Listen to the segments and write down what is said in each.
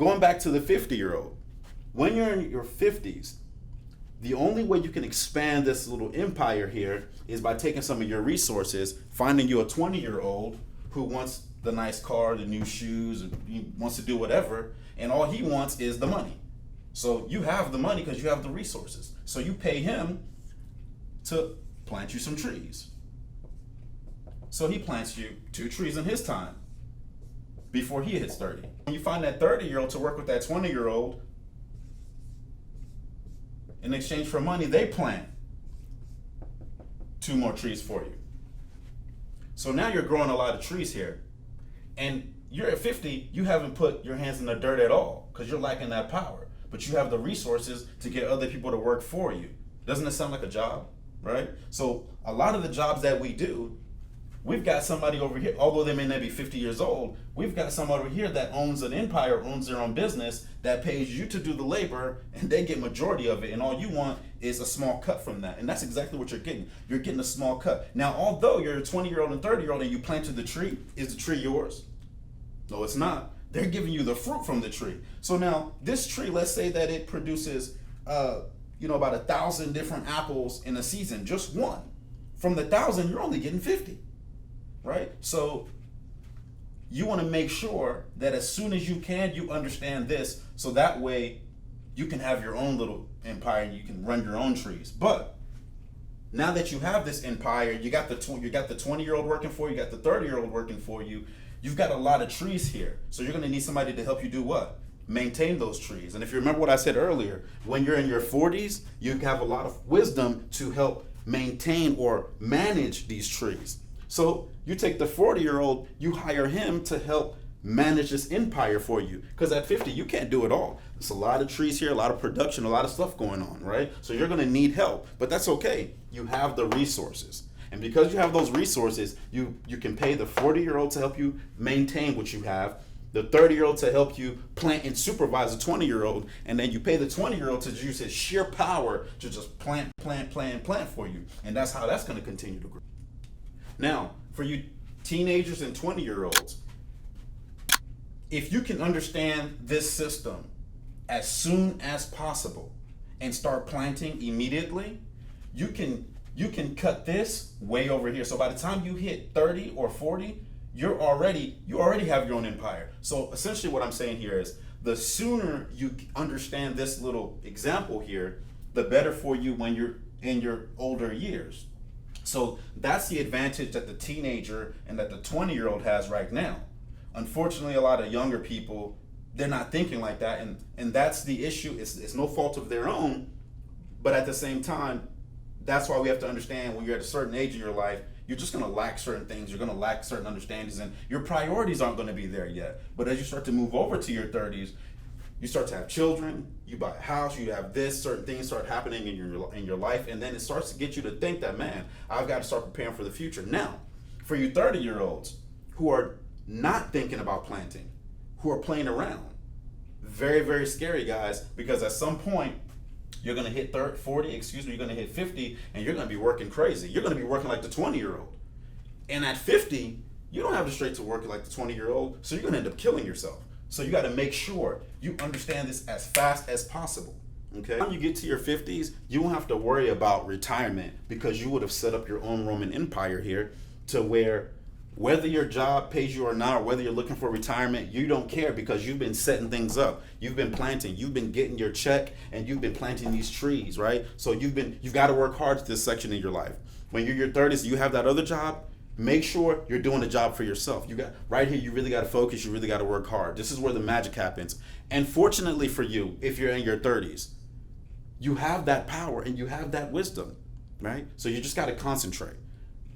going back to the 50-year-old, when you're in your 50s, the only way you can expand this little empire here is by taking some of your resources, finding you a 20-year-old who wants the nice car, the new shoes, and he wants to do whatever, and all he wants is the money. So you have the money because you have the resources. So you pay him to plant you some trees. So he plants you 2 trees in his time before he hits 30. When you find that 30-year-old to work with that 20-year-old, in exchange for money, they plant 2 more trees for you. So now you're growing a lot of trees here. And you're at 50, you haven't put your hands in the dirt at all because you're lacking that power. But you have the resources to get other people to work for you. Doesn't it sound like a job, right? So a lot of the jobs that we do, we've got somebody over here, although they may not be 50 years old, we've got somebody over here that owns an empire, owns their own business, that pays you to do the labor, and they get majority of it, and all you want is a small cut from that. And that's exactly what you're getting. You're getting a small cut. Now, although you're a 20-year-old and 30-year-old and you planted the tree, is the tree yours? No, it's not. They're giving you the fruit from the tree. So now, this tree, let's say that it produces, about 1,000 different apples in a season, just one. From the 1,000, you're only getting 50. Right? So you want to make sure that as soon as you can, you understand this, so that way you can have your own little empire and you can run your own trees. But now that you have this empire, you got the 20-year-old working for you, you got the 30-year-old working for you, you've got a lot of trees here. So you're going to need somebody to help you do what? Maintain those trees. And if you remember what I said earlier, when you're in your 40s, you have a lot of wisdom to help maintain or manage these trees. So you take the 40-year-old, you hire him to help manage this empire for you. Because at 50, you can't do it all. There's a lot of trees here, a lot of production, a lot of stuff going on, right? So you're going to need help, but that's okay. You have the resources. And because you have those resources, you can pay the 40-year-old to help you maintain what you have, the 30-year-old to help you plant and supervise the 20-year-old, and then you pay the 20-year-old to use his sheer power to just plant for you. And that's how that's going to continue to grow. Now, for you teenagers and 20-year-olds, if you can understand this system as soon as possible and start planting immediately, you can cut this way over here. So by the time you hit 30 or 40, you already have your own empire. So essentially what I'm saying here is the sooner you understand this little example here, the better for you when you're in your older years. So that's the advantage that the teenager and that the 20-year-old has right now. Unfortunately, a lot of younger people, they're not thinking like that, and that's the issue. It's no fault of their own, but at the same time, that's why we have to understand when you're at a certain age in your life, you're just going to lack certain things, you're going to lack certain understandings, and your priorities aren't going to be there yet. But as you start to move over to your 30s, you start to have children, you buy a house, you have this, certain things start happening in your life, and then it starts to get you to think that, man, I've got to start preparing for the future. Now, for you 30-year-olds who are not thinking about planting, who are playing around, very, very scary, guys, because at some point, you're going to hit 40, you're going to hit 50, and you're going to be working crazy. You're going to be working like the 20-year-old. And at 50, you don't have the strength to work like the 20-year-old, so you're going to end up killing yourself. So you got to make sure you understand this as fast as possible, okay? When you get to your 50s, you won't have to worry about retirement because you would have set up your own Roman empire here to where whether your job pays you or not, or whether you're looking for retirement, you don't care because you've been setting things up. You've been planting, you've been getting your check, and you've been planting these trees, right? So you've got to work hard at this section in your life. When you're in your 30s, you have that other job, make sure you're doing a job for yourself. You got right here, you really got to focus, you really got to work hard. This is where the magic happens. And fortunately for you, if you're in your 30s, you have that power and you have that wisdom, right? So you just got to concentrate.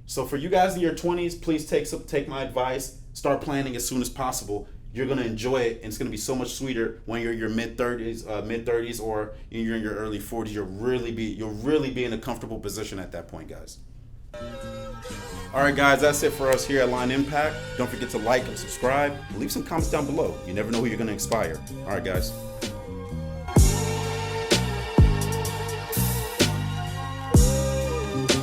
So for you guys in your 20s, please take my advice. Start planning as soon as possible. You're going to enjoy it, and it's going to be so much sweeter when you're in your mid-30s, or you're in your early 40s. You'll really be in a comfortable position at that point, guys. All right, guys, that's it for us here at Line Impact. Don't forget to like and subscribe. Leave some comments down below. You never know who you're going to inspire. All right, guys.